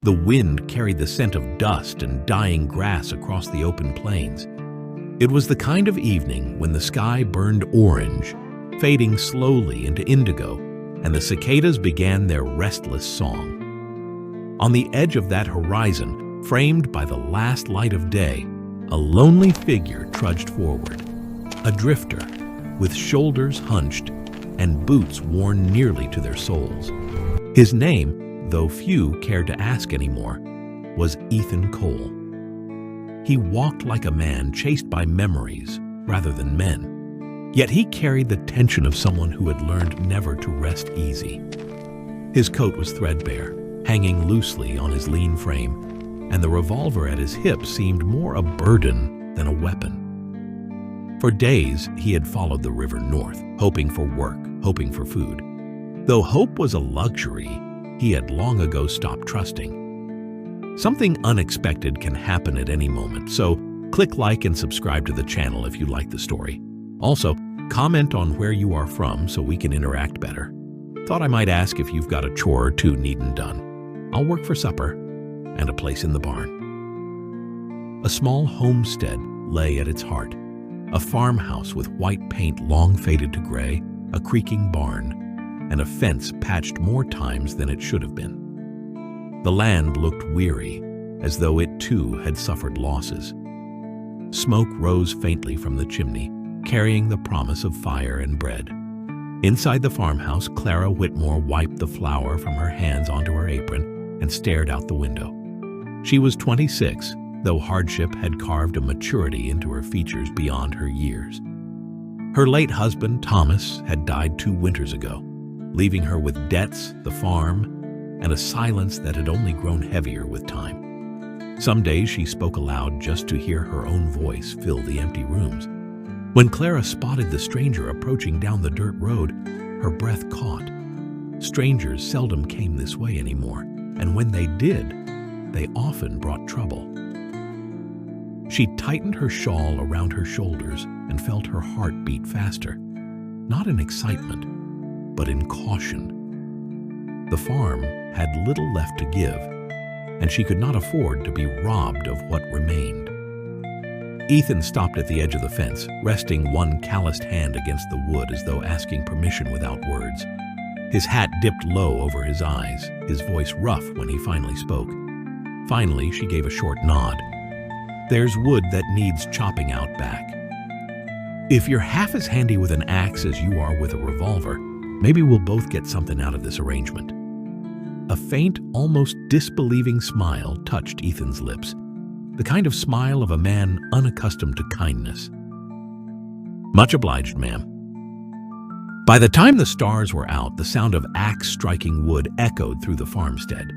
The wind carried the scent of dust and dying grass across the open plains. It was the kind of evening when the sky burned orange, fading slowly into indigo, and the cicadas began their restless song. On the edge of that horizon, framed by the last light of day, a lonely figure trudged forward, a drifter with shoulders hunched and boots worn nearly to their soles. His name, though few cared to ask anymore, was Ethan Cole. He walked like a man chased by memories rather than men, yet he carried the tension of someone who had learned never to rest easy. His coat was threadbare, hanging loosely on his lean frame, and the revolver at his hip seemed more a burden than a weapon. For days, he had followed the river north, hoping for work, hoping for food. Though hope was a luxury, he had long ago stopped trusting. Something unexpected can happen at any moment, so click like and subscribe to the channel if you like the story. Also, comment on where you are from so we can interact better. Thought I might ask if you've got a chore or two needn't done. I'll work for supper and a place in the barn. A small homestead lay at its heart, a farmhouse with white paint long faded to gray, a creaking barn, and a fence patched more times than it should have been. The land looked weary, as though it too had suffered losses. Smoke rose faintly from the chimney, carrying the promise of fire and bread. Inside the farmhouse, Clara Whitmore wiped the flour from her hands onto her apron and stared out the window. She was 26, though hardship had carved a maturity into her features beyond her years. Her late husband, Thomas, had died 2 winters ago, leaving her with debts, the farm, and a silence that had only grown heavier with time. Some days she spoke aloud just to hear her own voice fill the empty rooms. When Clara spotted the stranger approaching down the dirt road, her breath caught. Strangers seldom came this way anymore, and when they did, they often brought trouble. She tightened her shawl around her shoulders and felt her heart beat faster, not in excitement, but in caution. The farm had little left to give, and she could not afford to be robbed of what remained. Ethan stopped at the edge of the fence, resting one calloused hand against the wood as though asking permission without words. His hat dipped low over his eyes, his voice rough when he finally spoke. Finally, she gave a short nod. "There's wood that needs chopping out back. If you're half as handy with an axe as you are with a revolver, maybe we'll both get something out of this arrangement." A faint, almost disbelieving smile touched Ethan's lips, the kind of smile of a man unaccustomed to kindness. "Much obliged, ma'am." By the time the stars were out, the sound of axe striking wood echoed through the farmstead.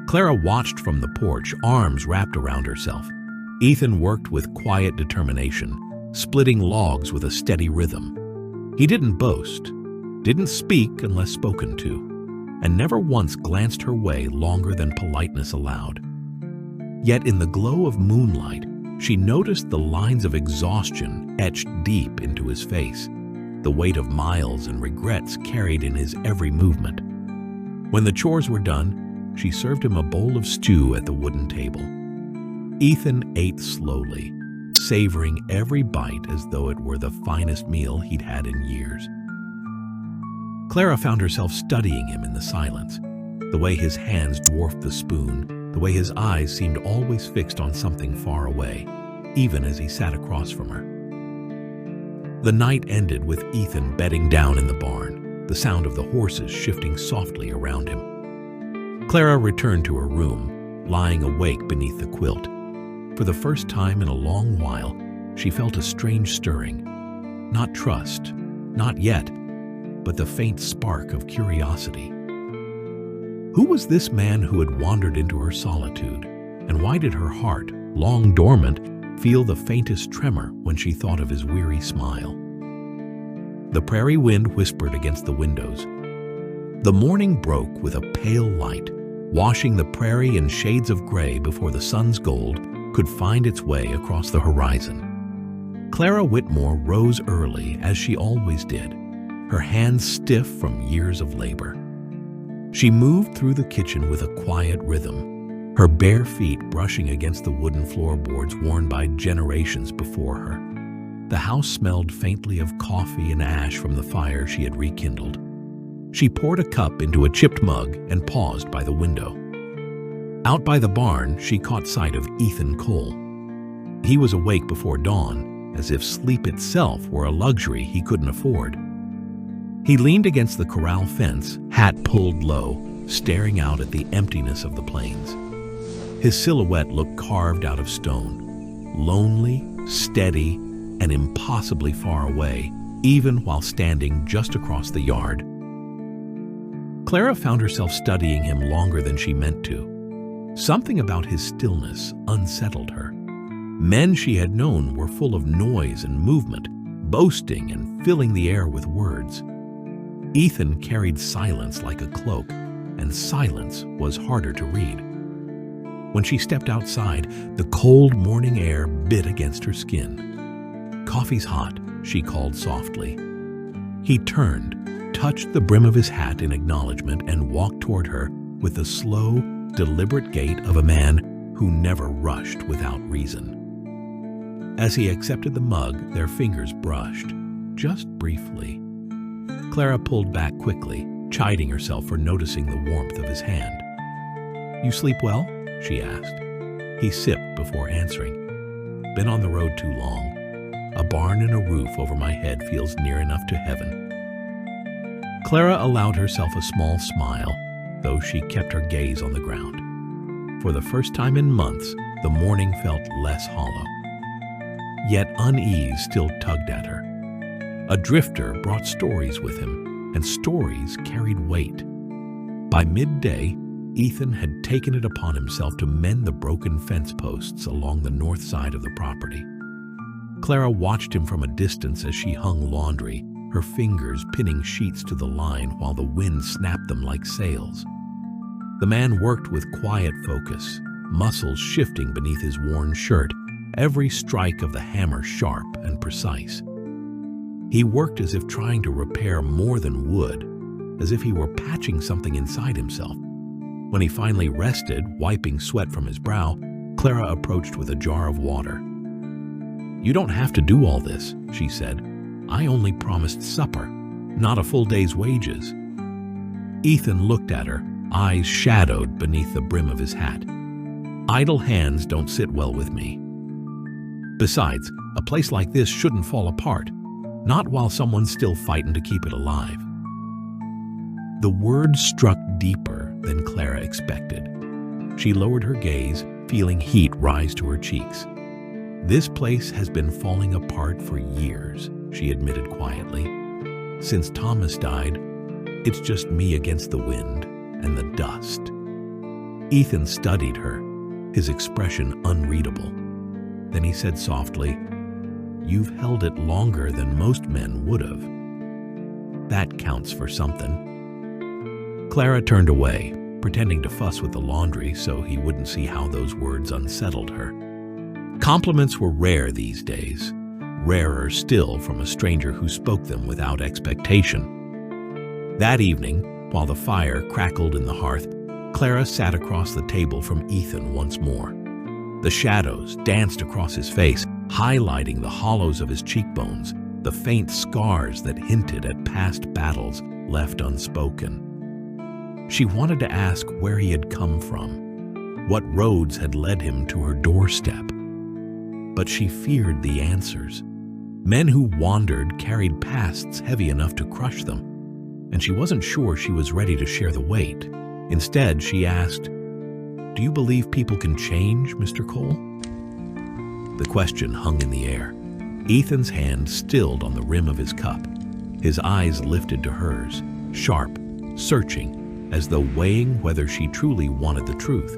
Clara watched from the porch, arms wrapped around herself. Ethan worked with quiet determination, splitting logs with a steady rhythm. He didn't boast, didn't speak unless spoken to, and never once glanced her way longer than politeness allowed. Yet in the glow of moonlight, she noticed the lines of exhaustion etched deep into his face, the weight of miles and regrets carried in his every movement. When the chores were done, she served him a bowl of stew at the wooden table. Ethan ate slowly, savoring every bite as though it were the finest meal he'd had in years. Clara found herself studying him in the silence, the way his hands dwarfed the spoon, the way his eyes seemed always fixed on something far away, even as he sat across from her. The night ended with Ethan bedding down in the barn, the sound of the horses shifting softly around him. Clara returned to her room, lying awake beneath the quilt. For the first time in a long while, she felt a strange stirring. Not trust, not yet, but the faint spark of curiosity. Who was this man who had wandered into her solitude, and why did her heart, long dormant, feel the faintest tremor when she thought of his weary smile? The prairie wind whispered against the windows. The morning broke with a pale light, washing the prairie in shades of gray before the sun's gold could find its way across the horizon. Clara Whitmore rose early, as she always did, her hands stiff from years of labor. She moved through the kitchen with a quiet rhythm, her bare feet brushing against the wooden floorboards worn by generations before her. The house smelled faintly of coffee and ash from the fire she had rekindled. She poured a cup into a chipped mug and paused by the window. Out by the barn, she caught sight of Ethan Cole. He was awake before dawn, as if sleep itself were a luxury he couldn't afford. He leaned against the corral fence, hat pulled low, staring out at the emptiness of the plains. His silhouette looked carved out of stone, lonely, steady, and impossibly far away, even while standing just across the yard. Clara found herself studying him longer than she meant to. Something about his stillness unsettled her. Men she had known were full of noise and movement, boasting and filling the air with words. Ethan carried silence like a cloak, and silence was harder to read. When she stepped outside, the cold morning air bit against her skin. "Coffee's hot," she called softly. He turned, touched the brim of his hat in acknowledgement, and walked toward her with the slow, deliberate gait of a man who never rushed without reason. As he accepted the mug, their fingers brushed, just briefly. Clara pulled back quickly, chiding herself for noticing the warmth of his hand. "You sleep well?" she asked. He sipped before answering. "Been on the road too long. A barn and a roof over my head feels near enough to heaven." Clara allowed herself a small smile, though she kept her gaze on the ground. For the first time in months, the morning felt less hollow. Yet unease still tugged at her. A drifter brought stories with him, and stories carried weight. By midday, Ethan had taken it upon himself to mend the broken fence posts along the north side of the property. Clara watched him from a distance as she hung laundry, her fingers pinning sheets to the line while the wind snapped them like sails. The man worked with quiet focus, muscles shifting beneath his worn shirt, every strike of the hammer sharp and precise. He worked as if trying to repair more than wood, as if he were patching something inside himself. When he finally rested, wiping sweat from his brow, Clara approached with a jar of water. "You don't have to do all this," she said. "I only promised supper, not a full day's wages." Ethan looked at her, eyes shadowed beneath the brim of his hat. "Idle hands don't sit well with me. Besides, a place like this shouldn't fall apart, not while someone's still fighting to keep it alive." The words struck deeper than Clara expected. She lowered her gaze, feeling heat rise to her cheeks. "This place has been falling apart for years," she admitted quietly. "Since Thomas died, it's just me against the wind and the dust." Ethan studied her, his expression unreadable. Then he said softly, "You've held it longer than most men would have. That counts for something." Clara turned away, pretending to fuss with the laundry so he wouldn't see how those words unsettled her. Compliments were rare these days, rarer still from a stranger who spoke them without expectation. That evening, while the fire crackled in the hearth, Clara sat across the table from Ethan once more. The shadows danced across his face, highlighting the hollows of his cheekbones, the faint scars that hinted at past battles left unspoken. She wanted to ask where he had come from, what roads had led him to her doorstep. But she feared the answers. Men who wandered carried pasts heavy enough to crush them, and she wasn't sure she was ready to share the weight. Instead, she asked, "Do you believe people can change, Mr. Cole?" The question hung in the air. Ethan's hand stilled on the rim of his cup. His eyes lifted to hers, sharp, searching, as though weighing whether she truly wanted the truth.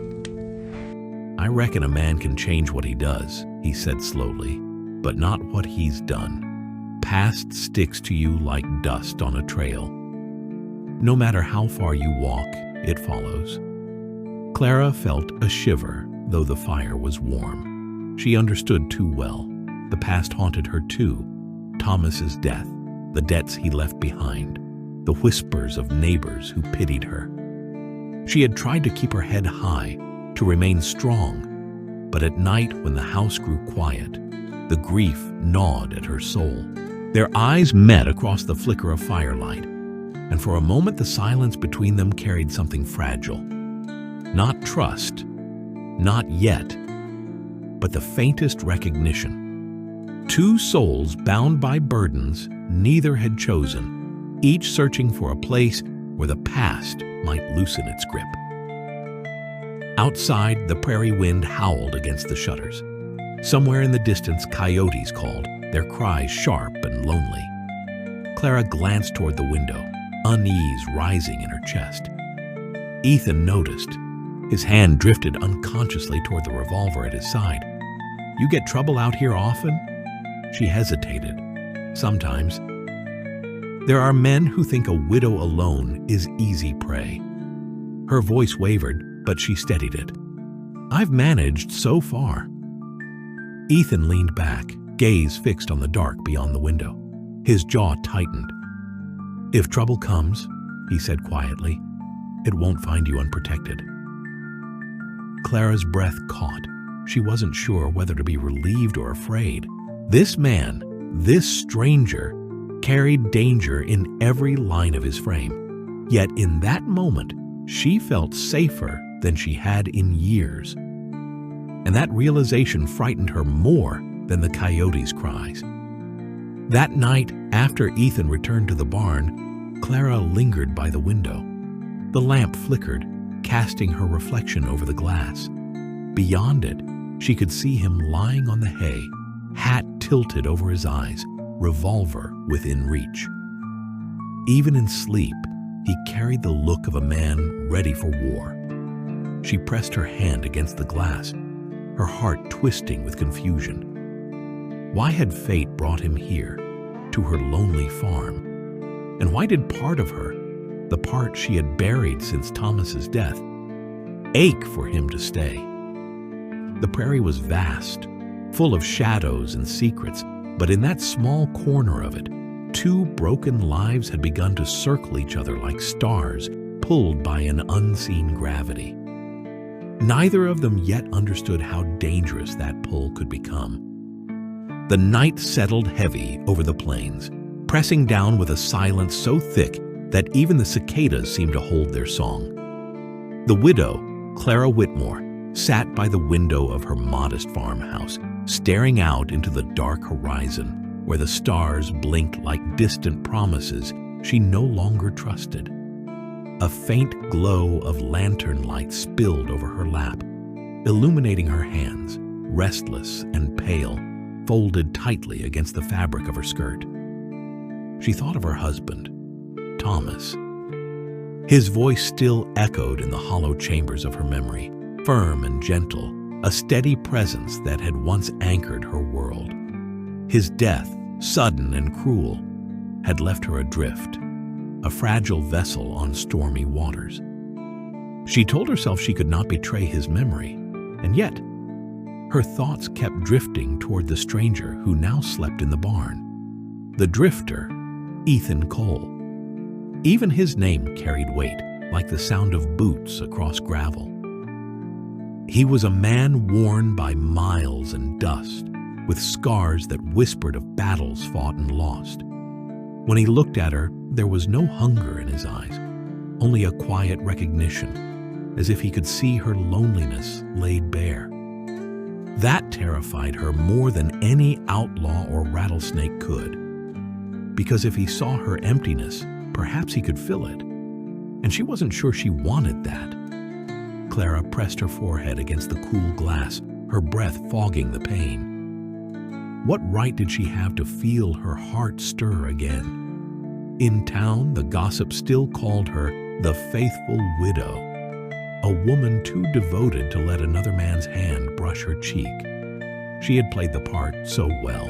"I reckon a man can change what he does," he said slowly, "but not what he's done. Past sticks to you like dust on a trail. No matter how far you walk, it follows." Clara felt a shiver, though the fire was warm. She understood too well. The past haunted her too. Thomas's death, the debts he left behind, the whispers of neighbors who pitied her. She had tried to keep her head high, to remain strong. But at night, when the house grew quiet, the grief gnawed at her soul. Their eyes met across the flicker of firelight, and for a moment the silence between them carried something fragile. Not trust, not yet, but the faintest recognition. Two souls bound by burdens neither had chosen, each searching for a place where the past might loosen its grip. Outside, the prairie wind howled against the shutters. Somewhere in the distance, coyotes called, their cries sharp and lonely. Clara glanced toward the window, unease rising in her chest. Ethan noticed. His hand drifted unconsciously toward the revolver at his side. "You get trouble out here often?" She hesitated. "Sometimes." "There are men who think a widow alone is easy prey." Her voice wavered, but she steadied it. "I've managed so far." Ethan leaned back, gaze fixed on the dark beyond the window. His jaw tightened. "If trouble comes," he said quietly, "it won't find you unprotected." Clara's breath caught. She wasn't sure whether to be relieved or afraid. This man, this stranger, carried danger in every line of his frame. Yet in that moment, she felt safer than she had in years. And that realization frightened her more than the coyotes' cries. That night, after Ethan returned to the barn, Clara lingered by the window. The lamp flickered, casting her reflection over the glass. Beyond it, she could see him lying on the hay, hat tilted over his eyes, revolver within reach. Even in sleep, he carried the look of a man ready for war. She pressed her hand against the glass, her heart twisting with confusion. Why had fate brought him here, to her lonely farm? And why did part of her, the part she had buried since Thomas's death, ache for him to stay? The prairie was vast, full of shadows and secrets, but in that small corner of it, two broken lives had begun to circle each other like stars pulled by an unseen gravity. Neither of them yet understood how dangerous that pull could become. The night settled heavy over the plains, pressing down with a silence so thick that even the cicadas seemed to hold their song. The widow, Clara Whitmore, sat by the window of her modest farmhouse, staring out into the dark horizon where the stars blinked like distant promises she no longer trusted. A faint glow of lantern light spilled over her lap, illuminating her hands, restless and pale, folded tightly against the fabric of her skirt. She thought of her husband, Thomas. His voice still echoed in the hollow chambers of her memory, firm and gentle, a steady presence that had once anchored her world. His death, sudden and cruel, had left her adrift, a fragile vessel on stormy waters. She told herself she could not betray his memory, and yet her thoughts kept drifting toward the stranger who now slept in the barn. The drifter, Ethan Cole. Even his name carried weight, like the sound of boots across gravel. He was a man worn by miles and dust, with scars that whispered of battles fought and lost. When he looked at her, there was no hunger in his eyes, only a quiet recognition, as if he could see her loneliness laid bare. That terrified her more than any outlaw or rattlesnake could, because if he saw her emptiness, perhaps he could fill it, and she wasn't sure she wanted that. Clara pressed her forehead against the cool glass, her breath fogging the pain. What right did she have to feel her heart stir again? In town, the gossip still called her the faithful widow, a woman too devoted to let another man's hand brush her cheek. She had played the part so well.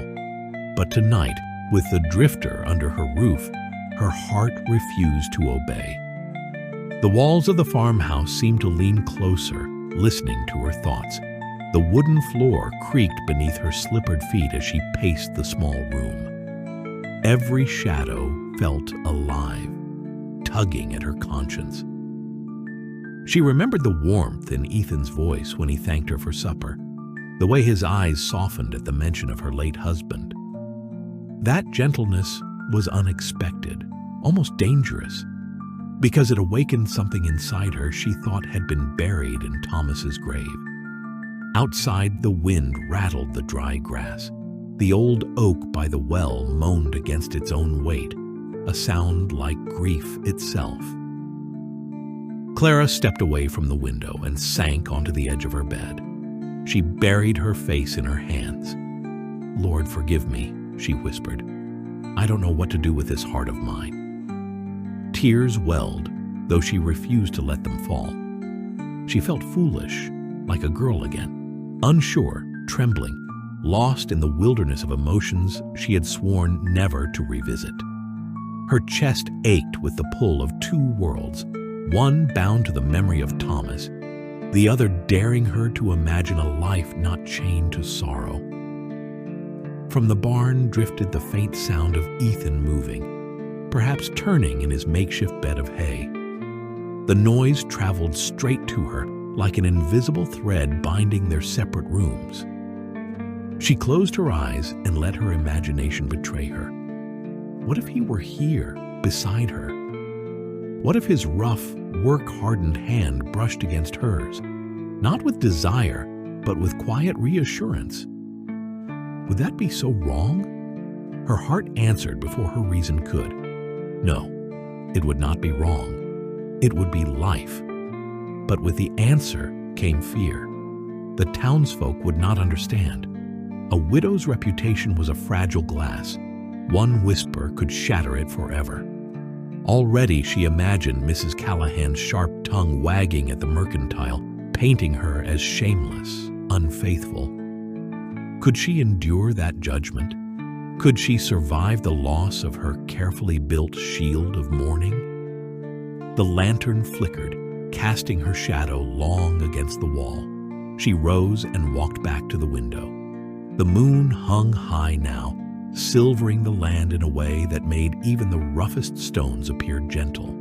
But tonight, with the drifter under her roof, her heart refused to obey. The walls of the farmhouse seemed to lean closer, listening to her thoughts. The wooden floor creaked beneath her slippered feet as she paced the small room. Every shadow felt alive, tugging at her conscience. She remembered the warmth in Ethan's voice when he thanked her for supper, the way his eyes softened at the mention of her late husband. That gentleness was unexpected, almost dangerous, because it awakened something inside her she thought had been buried in Thomas's grave. Outside, the wind rattled the dry grass. The old oak by the well moaned against its own weight, a sound like grief itself. Clara stepped away from the window and sank onto the edge of her bed. She buried her face in her hands. "Lord, forgive me," she whispered. "I don't know what to do with this heart of mine." Tears welled, though she refused to let them fall. She felt foolish, like a girl again, unsure, trembling, lost in the wilderness of emotions she had sworn never to revisit. Her chest ached with the pull of two worlds, one bound to the memory of Thomas, the other daring her to imagine a life not chained to sorrow. From the barn drifted the faint sound of Ethan moving, perhaps turning in his makeshift bed of hay. The noise traveled straight to her, like an invisible thread binding their separate rooms. She closed her eyes and let her imagination betray her. What if he were here, beside her? What if his rough, work-hardened hand brushed against hers, not with desire, but with quiet reassurance? Would that be so wrong? Her heart answered before her reason could. No, it would not be wrong. It would be life. But with the answer came fear. The townsfolk would not understand. A widow's reputation was a fragile glass. One whisper could shatter it forever. Already she imagined Mrs. Callahan's sharp tongue wagging at the mercantile, painting her as shameless, unfaithful. Could she endure that judgment? Could she survive the loss of her carefully built shield of mourning? The lantern flickered, casting her shadow long against the wall. She rose and walked back to the window. The moon hung high now, silvering the land in a way that made even the roughest stones appear gentle.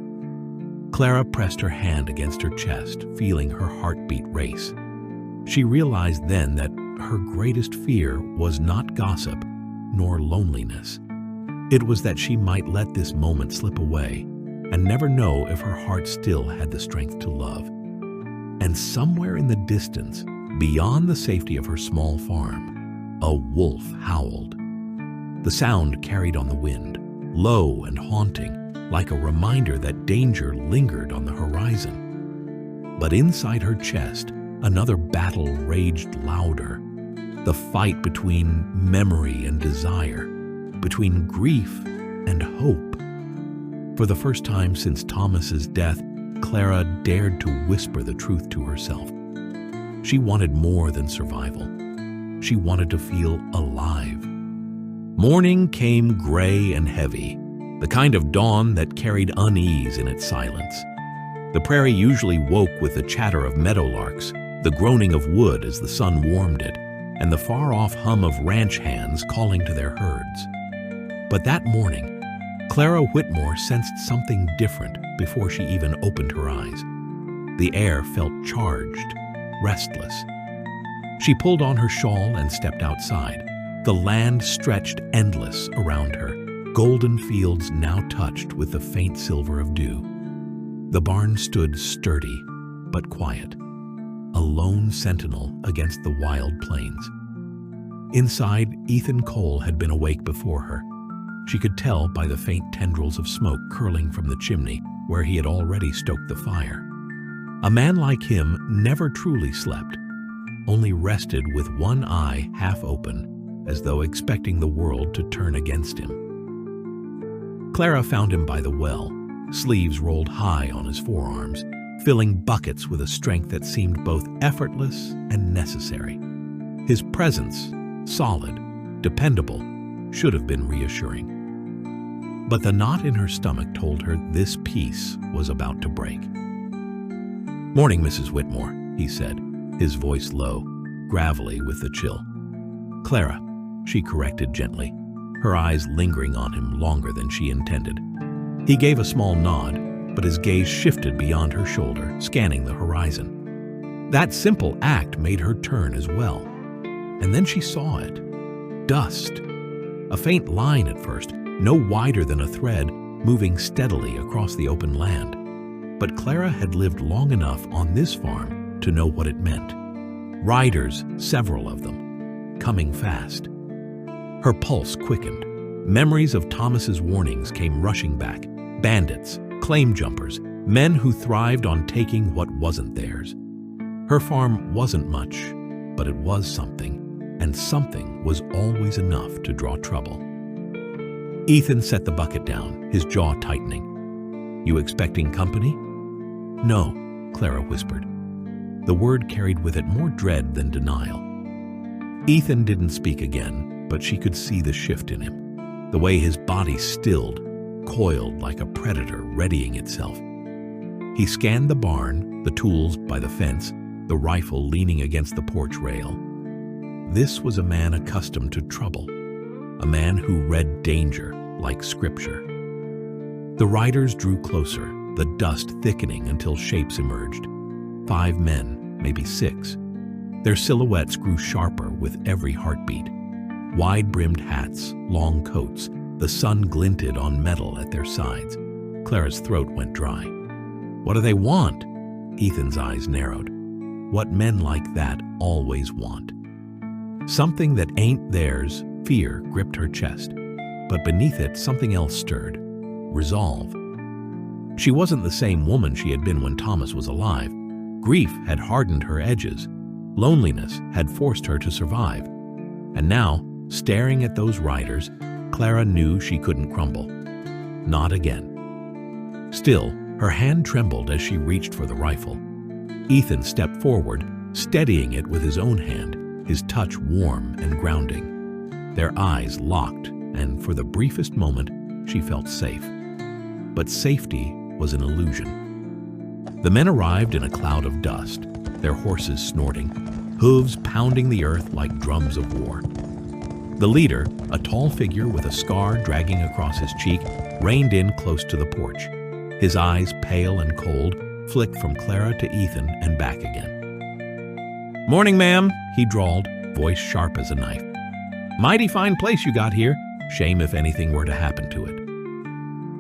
Clara pressed her hand against her chest, feeling her heartbeat race. She realized then that her greatest fear was not gossip, nor loneliness. It was that she might let this moment slip away and never know if her heart still had the strength to love. And somewhere in the distance, beyond the safety of her small farm, a wolf howled. The sound carried on the wind, low and haunting, like a reminder that danger lingered on the horizon. But inside her chest, another battle raged louder. The fight between memory and desire, between grief and hope. For the first time since Thomas's death, Clara dared to whisper the truth to herself. She wanted more than survival. She wanted to feel alive. Morning came gray and heavy, the kind of dawn that carried unease in its silence. The prairie usually woke with the chatter of meadowlarks, the groaning of wood as the sun warmed it, and the far-off hum of ranch hands calling to their herds. But that morning, Clara Whitmore sensed something different before she even opened her eyes. The air felt charged, restless. She pulled on her shawl and stepped outside. The land stretched endless around her, golden fields now touched with the faint silver of dew. The barn stood sturdy but quiet, a lone sentinel against the wild plains. Inside, Ethan Cole had been awake before her. She could tell by the faint tendrils of smoke curling from the chimney where he had already stoked the fire. A man like him never truly slept, only rested with one eye half open, as though expecting the world to turn against him. Clara found him by the well, sleeves rolled high on his forearms, filling buckets with a strength that seemed both effortless and necessary. His presence, solid, dependable, should have been reassuring. But the knot in her stomach told her this peace was about to break. "Morning, Mrs. Whitmore," he said, his voice low, gravelly with the chill. "Clara," she corrected gently, her eyes lingering on him longer than she intended. He gave a small nod, but his gaze shifted beyond her shoulder, scanning the horizon. That simple act made her turn as well. And then she saw it. Dust. A faint line at first, no wider than a thread, moving steadily across the open land. But Clara had lived long enough on this farm to know what it meant. Riders, several of them, coming fast. Her pulse quickened. Memories of Thomas's warnings came rushing back. Bandits, claim jumpers, men who thrived on taking what wasn't theirs. Her farm wasn't much, but it was something, and something was always enough to draw trouble. Ethan set the bucket down, his jaw tightening. "You expecting company?" "No," Clara whispered. The word carried with it more dread than denial. Ethan didn't speak again, but she could see the shift in him. The way his body stilled, coiled like a predator readying itself. He scanned the barn, the tools by the fence, the rifle leaning against the porch rail. This was a man accustomed to trouble, a man who read danger like scripture. The riders drew closer, the dust thickening until shapes emerged. 5 men, maybe 6. Their silhouettes grew sharper with every heartbeat. Wide-brimmed hats, long coats, the sun glinted on metal at their sides. Clara's throat went dry. "What do they want?" Ethan's eyes narrowed. What men like that always want. Something that ain't theirs, fear gripped her chest. But beneath it, something else stirred. Resolve. She wasn't the same woman she had been when Thomas was alive. Grief had hardened her edges. Loneliness had forced her to survive. And now, staring at those riders, Clara knew she couldn't crumble. Not again. Still, her hand trembled as she reached for the rifle. Ethan stepped forward, steadying it with his own hand, his touch warm and grounding. Their eyes locked, and for the briefest moment, she felt safe. But safety was an illusion. The men arrived in a cloud of dust, their horses snorting, hooves pounding the earth like drums of war. The leader, a tall figure with a scar dragging across his cheek, reined in close to the porch. His eyes, pale and cold, flicked from Clara to Ethan and back again. "Morning, ma'am," he drawled, voice sharp as a knife. "Mighty fine place you got here. Shame if anything were to happen to it."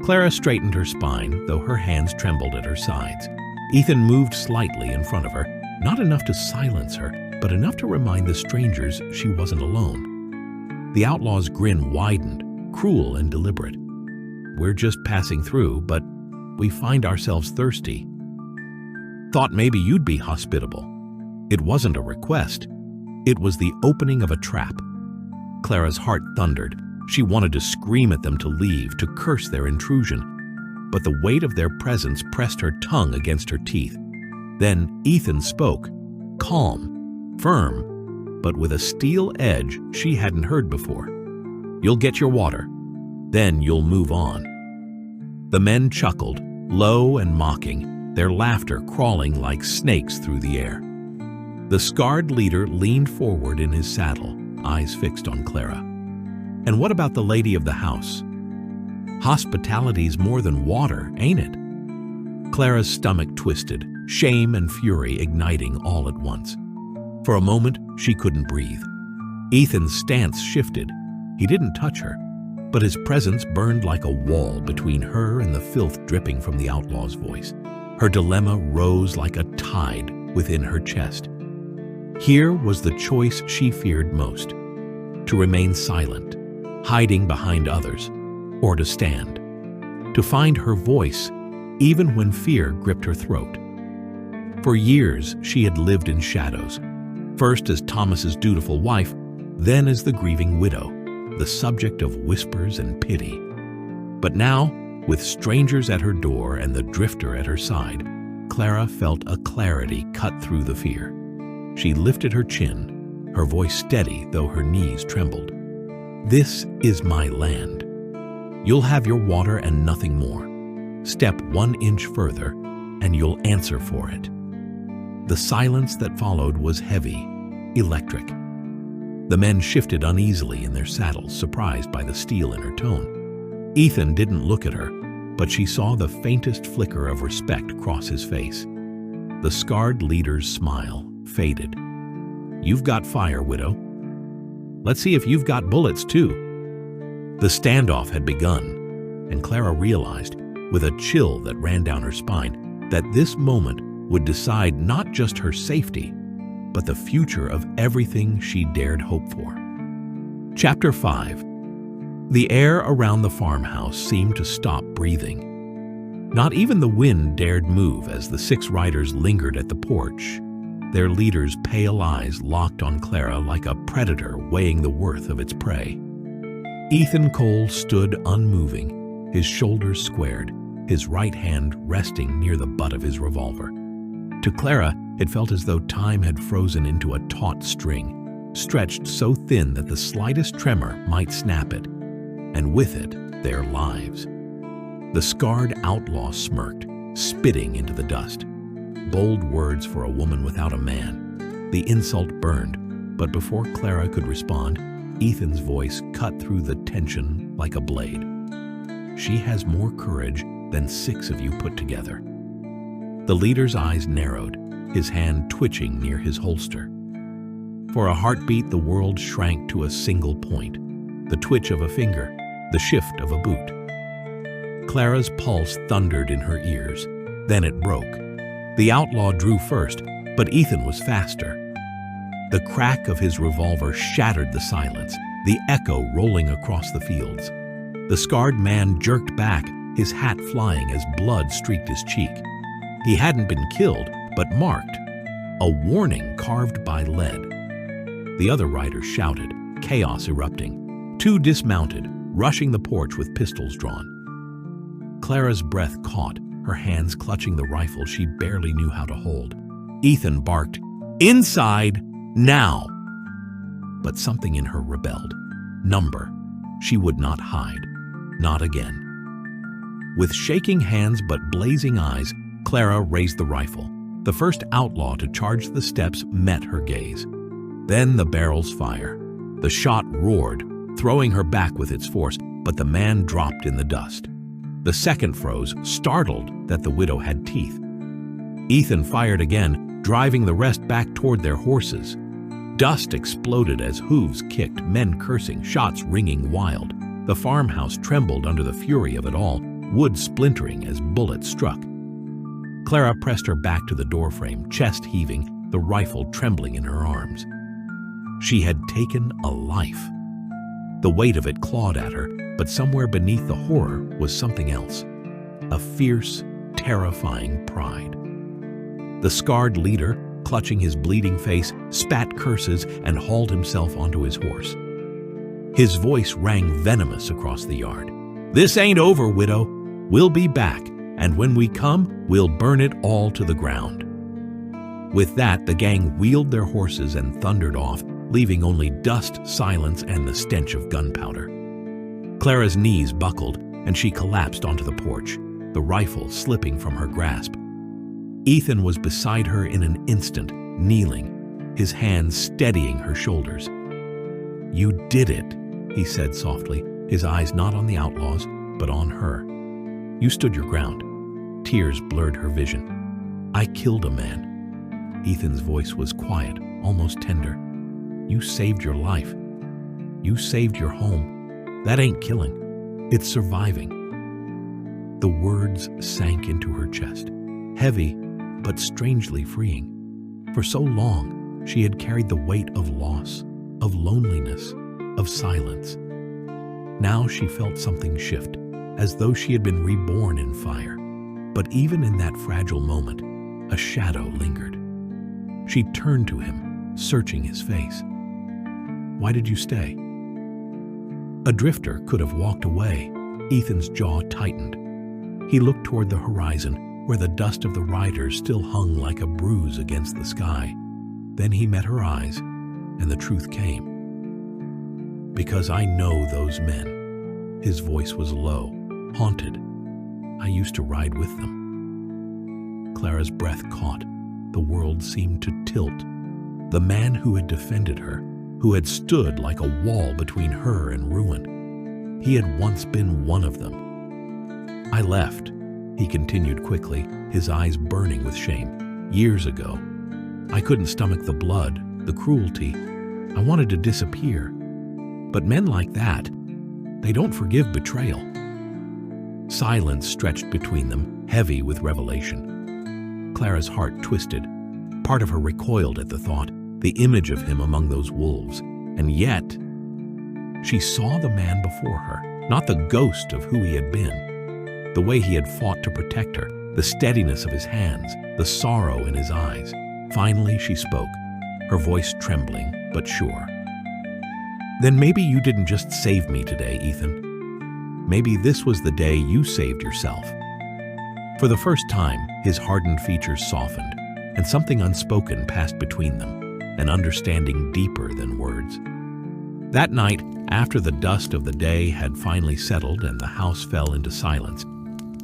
Clara straightened her spine, though her hands trembled at her sides. Ethan moved slightly in front of her, not enough to silence her, but enough to remind the strangers she wasn't alone. The outlaw's grin widened, cruel and deliberate. "We're just passing through, but we find ourselves thirsty. Thought maybe you'd be hospitable." It wasn't a request. It was the opening of a trap. Clara's heart thundered. She wanted to scream at them to leave, to curse their intrusion. But the weight of their presence pressed her tongue against her teeth. Then Ethan spoke, calm, firm, but with a steel edge she hadn't heard before. "You'll get your water. Then you'll move on." The men chuckled, low and mocking, their laughter crawling like snakes through the air. The scarred leader leaned forward in his saddle, eyes fixed on Clara. "And what about the lady of the house? Hospitality's more than water, ain't it?" Clara's stomach twisted, shame and fury igniting all at once. For a moment, she couldn't breathe. Ethan's stance shifted. He didn't touch her, but his presence burned like a wall between her and the filth dripping from the outlaw's voice. Her dilemma rose like a tide within her chest. Here was the choice she feared most: to remain silent, hiding behind others, or to stand, to find her voice even when fear gripped her throat. For years, she had lived in shadows, first as Thomas's dutiful wife, then as the grieving widow, the subject of whispers and pity. But now, with strangers at her door and the drifter at her side, Clara felt a clarity cut through the fear. She lifted her chin, her voice steady though her knees trembled. "This is my land. You'll have your water and nothing more. Step 1 inch further, and you'll answer for it." The silence that followed was heavy, electric. The men shifted uneasily in their saddles, surprised by the steel in her tone. Ethan didn't look at her, but she saw the faintest flicker of respect cross his face. The scarred leader's smile faded. "You've got fire, widow. Let's see if you've got bullets, too." The standoff had begun, and Clara realized, with a chill that ran down her spine, that this moment would decide not just her safety, but the future of everything she dared hope for. Chapter 5. The air around the farmhouse seemed to stop breathing. Not even the wind dared move as the 6 riders lingered at the porch, their leader's pale eyes locked on Clara like a predator weighing the worth of its prey. Ethan Cole stood unmoving, his shoulders squared, his right hand resting near the butt of his revolver. To Clara, it felt as though time had frozen into a taut string, stretched so thin that the slightest tremor might snap it, and with it, their lives. The scarred outlaw smirked, spitting into the dust. Bold words for a woman without a man. The insult burned, but before Clara could respond, Ethan's voice cut through the tension like a blade. "She has more courage than 6 of you put together." The leader's eyes narrowed, his hand twitching near his holster. For a heartbeat, the world shrank to a single point, the twitch of a finger, the shift of a boot. Clara's pulse thundered in her ears, then it broke. The outlaw drew first, but Ethan was faster. The crack of his revolver shattered the silence, the echo rolling across the fields. The scarred man jerked back, his hat flying as blood streaked his cheek. He hadn't been killed, but marked, a warning carved by lead. The other riders shouted, chaos erupting. 2 dismounted, rushing the porch with pistols drawn. Clara's breath caught, her hands clutching the rifle she barely knew how to hold. Ethan barked, "Inside, now!" But something in her rebelled. Number. She would not hide. Not again. With shaking hands but blazing eyes, Clara raised the rifle. The first outlaw to charge the steps met her gaze. Then the barrel's fire. The shot roared, throwing her back with its force, but the man dropped in the dust. The second froze, startled that the widow had teeth. Ethan fired again, driving the rest back toward their horses. Dust exploded as hooves kicked, men cursing, shots ringing wild. The farmhouse trembled under the fury of it all, wood splintering as bullets struck. Clara pressed her back to the doorframe, chest heaving, the rifle trembling in her arms. She had taken a life. The weight of it clawed at her, but somewhere beneath the horror was something else. A fierce, terrifying pride. The scarred leader, clutching his bleeding face, spat curses and hauled himself onto his horse. His voice rang venomous across the yard. "This ain't over, widow. We'll be back, and when we come, we'll burn it all to the ground." With that, the gang wheeled their horses and thundered off, leaving only dust, silence, and the stench of gunpowder. Clara's knees buckled, and she collapsed onto the porch, the rifle slipping from her grasp. Ethan was beside her in an instant, kneeling, his hands steadying her shoulders. "You did it," he said softly, his eyes not on the outlaws, but on her. "You stood your ground." Tears blurred her vision. "I killed a man." Ethan's voice was quiet, almost tender. "You saved your life. You saved your home. That ain't killing. It's surviving." The words sank into her chest, heavy but strangely freeing. For so long, she had carried the weight of loss, of loneliness, of silence. Now she felt something shift, as though she had been reborn in fire. But even in that fragile moment, a shadow lingered. She turned to him, searching his face. "Why did you stay?" A drifter could have walked away. Ethan's jaw tightened. He looked toward the horizon, where the dust of the riders still hung like a bruise against the sky. Then he met her eyes, and the truth came. "Because I know those men." His voice was low, haunted. "I used to ride with them." Clara's breath caught. The world seemed to tilt. The man who had defended her, who had stood like a wall between her and ruin. He had once been one of them. "I left," he continued quickly, his eyes burning with shame. "Years ago. I couldn't stomach the blood, the cruelty. I wanted to disappear. But men like that, they don't forgive betrayal." Silence stretched between them, heavy with revelation. Clara's heart twisted. Part of her recoiled at the thought, the image of him among those wolves. And yet, she saw the man before her, not the ghost of who he had been. The way he had fought to protect her, the steadiness of his hands, the sorrow in his eyes. Finally, she spoke, her voice trembling but sure. "Then maybe you didn't just save me today, Ethan. Maybe this was the day you saved yourself." For the first time, his hardened features softened, and something unspoken passed between them, an understanding deeper than words. That night, after the dust of the day had finally settled and the house fell into silence,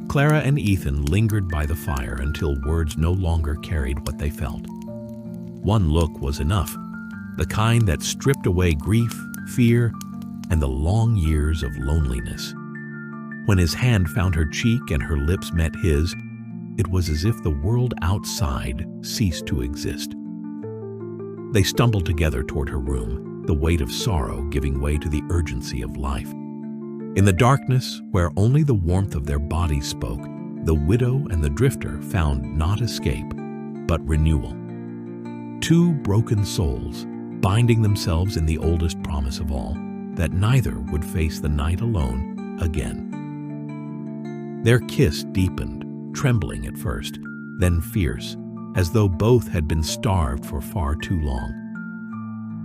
Clara and Ethan lingered by the fire until words no longer carried what they felt. One look was enough, the kind that stripped away grief, fear, and the long years of loneliness. When his hand found her cheek and her lips met his, it was as if the world outside ceased to exist. They stumbled together toward her room, the weight of sorrow giving way to the urgency of life. In the darkness, where only the warmth of their bodies spoke, the widow and the drifter found not escape, but renewal. Two broken souls, binding themselves in the oldest promise of all, that neither would face the night alone again. Their kiss deepened, trembling at first, then fierce, as though both had been starved for far too long.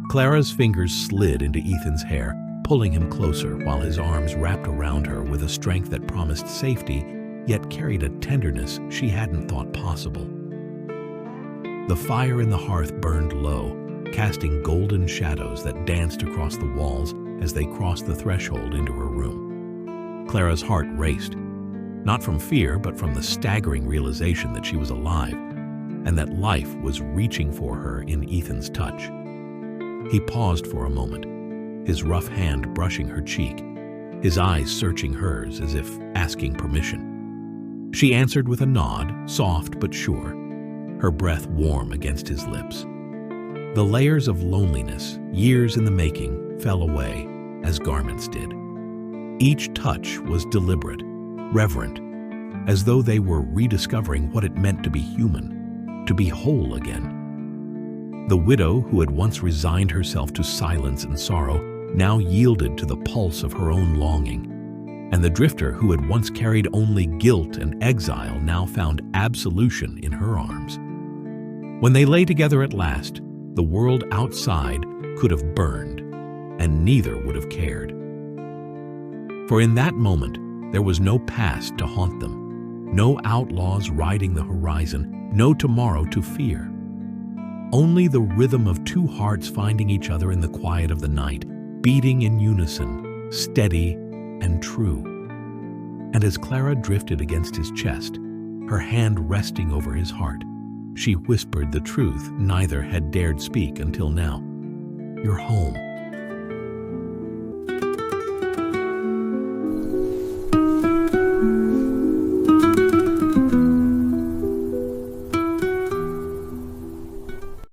Clara's fingers slid into Ethan's hair, pulling him closer while his arms wrapped around her with a strength that promised safety, yet carried a tenderness she hadn't thought possible. The fire in the hearth burned low, casting golden shadows that danced across the walls as they crossed the threshold into her room. Clara's heart raced, not from fear, but from the staggering realization that she was alive, and that life was reaching for her in Ethan's touch. He paused for a moment, his rough hand brushing her cheek, his eyes searching hers as if asking permission. She answered with a nod, soft but sure, her breath warm against his lips. The layers of loneliness, years in the making, fell away, as garments did. Each touch was deliberate, reverent, as though they were rediscovering what it meant to be human, to be whole again. The widow, who had once resigned herself to silence and sorrow, now yielded to the pulse of her own longing. And the drifter, who had once carried only guilt and exile, now found absolution in her arms. When they lay together at last, the world outside could have burned, and neither would have cared. For in that moment, there was no past to haunt them, no outlaws riding the horizon, no tomorrow to fear. Only the rhythm of two hearts finding each other in the quiet of the night, beating in unison, steady and true. And as Clara drifted against his chest, her hand resting over his heart, she whispered the truth neither had dared speak until now. "You're home."